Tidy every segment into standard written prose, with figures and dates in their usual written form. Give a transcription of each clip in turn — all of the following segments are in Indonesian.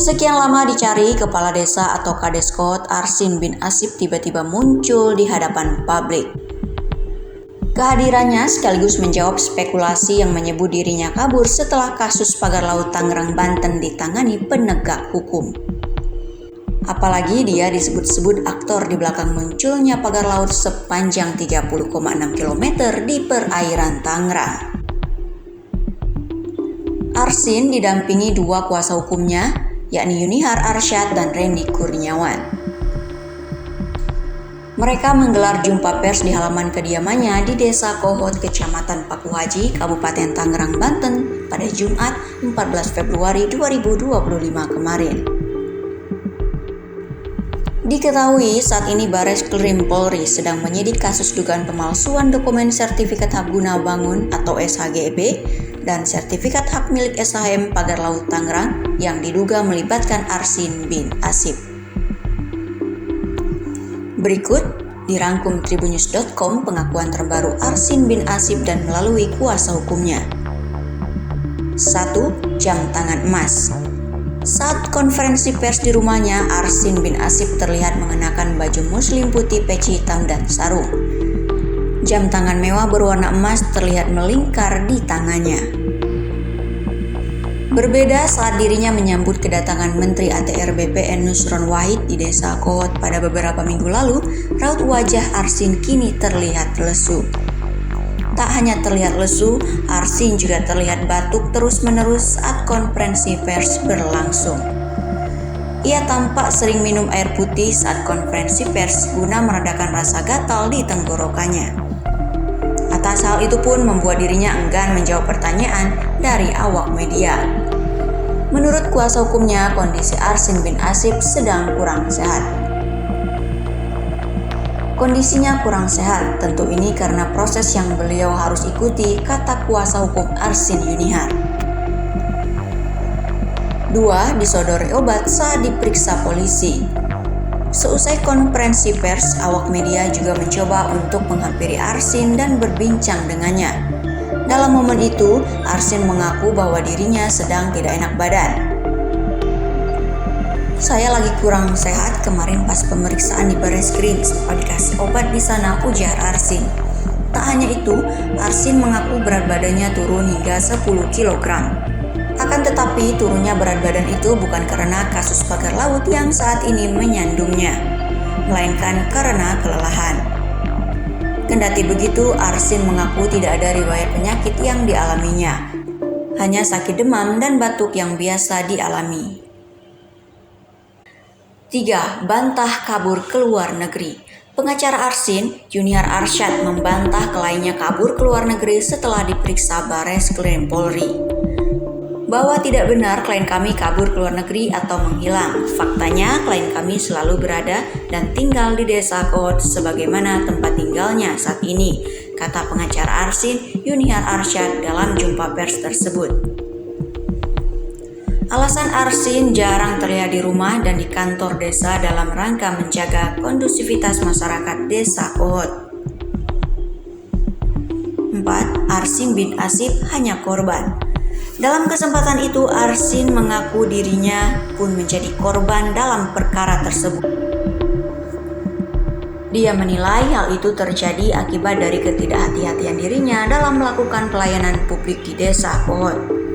Sekian lama dicari, kepala desa atau Kadeskot Arsin bin Asib tiba-tiba muncul di hadapan publik. Kehadirannya sekaligus menjawab spekulasi yang menyebut dirinya kabur setelah kasus pagar laut Tangerang, Banten ditangani penegak hukum. Apalagi dia disebut-sebut aktor di belakang munculnya pagar laut sepanjang 30,6 km di perairan Tangerang. Arsin didampingi dua kuasa hukumnya, yakni Yunihar Arsyad dan Randy Kurniawan. Mereka menggelar jumpa pers di halaman kediamannya di Desa Kohot, Kecamatan Pakuhaji, Kabupaten Tangerang, Banten pada Jumat 14 Februari 2025 kemarin. Diketahui saat ini Bareskrim Polri sedang menyidik kasus dugaan pemalsuan dokumen sertifikat hak guna bangun atau SHGB dan sertifikat hak milik SHM Pagar Laut Tangerang yang diduga melibatkan Arsin bin Asib. Berikut dirangkum tribunnews.com pengakuan terbaru Arsin bin Asib dan melalui kuasa hukumnya. 1. Jam tangan emas. Saat konferensi pers di rumahnya, Arsin bin Asib terlihat mengenakan baju muslim putih peci hitam dan sarung. Jam tangan mewah berwarna emas terlihat melingkar di tangannya. Berbeda saat dirinya menyambut kedatangan Menteri ATR BPN Nusron Wahid di Desa Kohot pada beberapa minggu lalu, raut wajah Arsin kini terlihat lesu. Tak hanya terlihat lesu, Arsin juga terlihat batuk terus-menerus saat konferensi pers berlangsung. Ia tampak sering minum air putih saat konferensi pers guna meredakan rasa gatal di tenggorokannya. Atas hal itu pun membuat dirinya enggan menjawab pertanyaan dari awak media. Menurut kuasa hukumnya, kondisi Arsin bin Asib sedang kurang sehat. Kondisinya kurang sehat, tentu ini karena proses yang beliau harus ikuti, kata kuasa hukum Arsin Yunihar. 2. Disodori obat saat diperiksa polisi. Seusai konferensi pers, awak media juga mencoba untuk menghampiri Arsin dan berbincang dengannya. Dalam momen itu, Arsin mengaku bahwa dirinya sedang tidak enak badan. Saya lagi kurang sehat kemarin pas pemeriksaan di Bareskrim, sempat dikasih obat di sana, ujar Arsin. Tak hanya itu, Arsin mengaku berat badannya turun hingga 10 kg. Akan tetapi turunnya berat badan itu bukan karena kasus pagar laut yang saat ini menyandungnya, melainkan karena kelelahan. Kendati begitu, Arsin mengaku tidak ada riwayat penyakit yang dialaminya, hanya sakit demam dan batuk yang biasa dialami. 3. Bantah kabur ke luar negeri. Pengacara Arsin, Yunihar Arsyad, membantah kliennya kabur ke luar negeri setelah diperiksa Bareskrim Polri. Bahwa tidak benar klien kami kabur ke luar negeri atau menghilang. Faktanya, klien kami selalu berada dan tinggal di Desa Kohot sebagaimana tempat tinggalnya saat ini, kata pengacara Arsin, Yunihar Arsyad dalam jumpa pers tersebut. Alasan Arsin jarang terlihat di rumah dan di kantor desa dalam rangka menjaga kondusivitas masyarakat Desa Kohot. 4. Arsin bin Asib hanya korban. Dalam kesempatan itu, Arsin mengaku dirinya pun menjadi korban dalam perkara tersebut. Dia menilai hal itu terjadi akibat dari ketidakhati-hatian dirinya dalam melakukan pelayanan publik di Desa Kohot.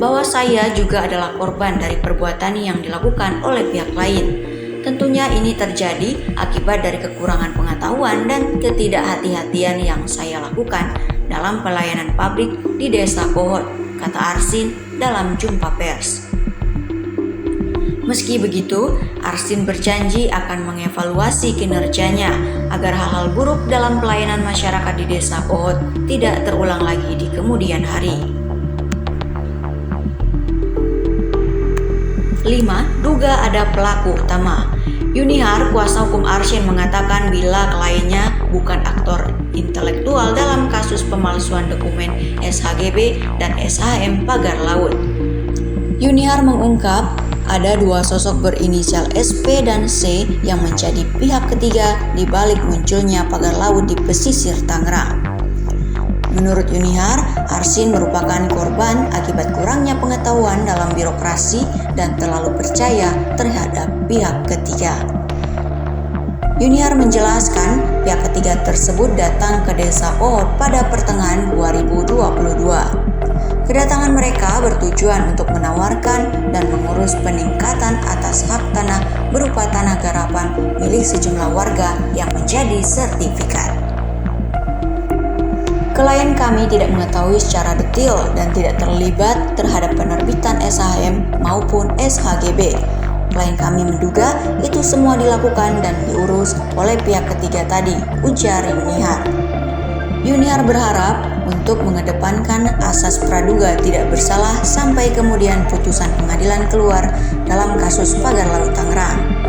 Bahwa saya juga adalah korban dari perbuatan yang dilakukan oleh pihak lain. Tentunya ini terjadi akibat dari kekurangan pengetahuan dan ketidakhati-hatian yang saya lakukan dalam pelayanan publik di Desa Kohot, kata Arsin dalam jumpa pers. Meski begitu, Arsin berjanji akan mengevaluasi kinerjanya agar hal-hal buruk dalam pelayanan masyarakat di Desa Kohot tidak terulang lagi di kemudian hari. 5. Duga ada pelaku utama. Yunihar, kuasa hukum Arsin, mengatakan bila kliennya bukan aktor intelektual dalam kasus pemalsuan dokumen SHGB dan SHM Pagar Laut. Yunihar mengungkap ada dua sosok berinisial SP dan C yang menjadi pihak ketiga di balik munculnya pagar laut di pesisir Tangerang. Menurut Yunihar, Arsin merupakan korban akibat kurangnya pengetahuan dalam birokrasi dan terlalu percaya terhadap pihak ketiga. Yunihar menjelaskan pihak ketiga tersebut datang ke Desa Oot pada pertengahan 2022. Kedatangan mereka bertujuan untuk menawarkan dan mengurus peningkatan atas hak tanah berupa tanah garapan milik sejumlah warga yang menjadi sertifikat. Klien kami tidak mengetahui secara detail dan tidak terlibat terhadap penerbitan SHM maupun SHGB. Klien kami menduga itu semua dilakukan dan diurus oleh pihak ketiga tadi, ujar Yunihar. Yunihar berharap untuk mengedepankan asas praduga tidak bersalah sampai kemudian putusan pengadilan keluar dalam kasus Pagar Laut Tangerang.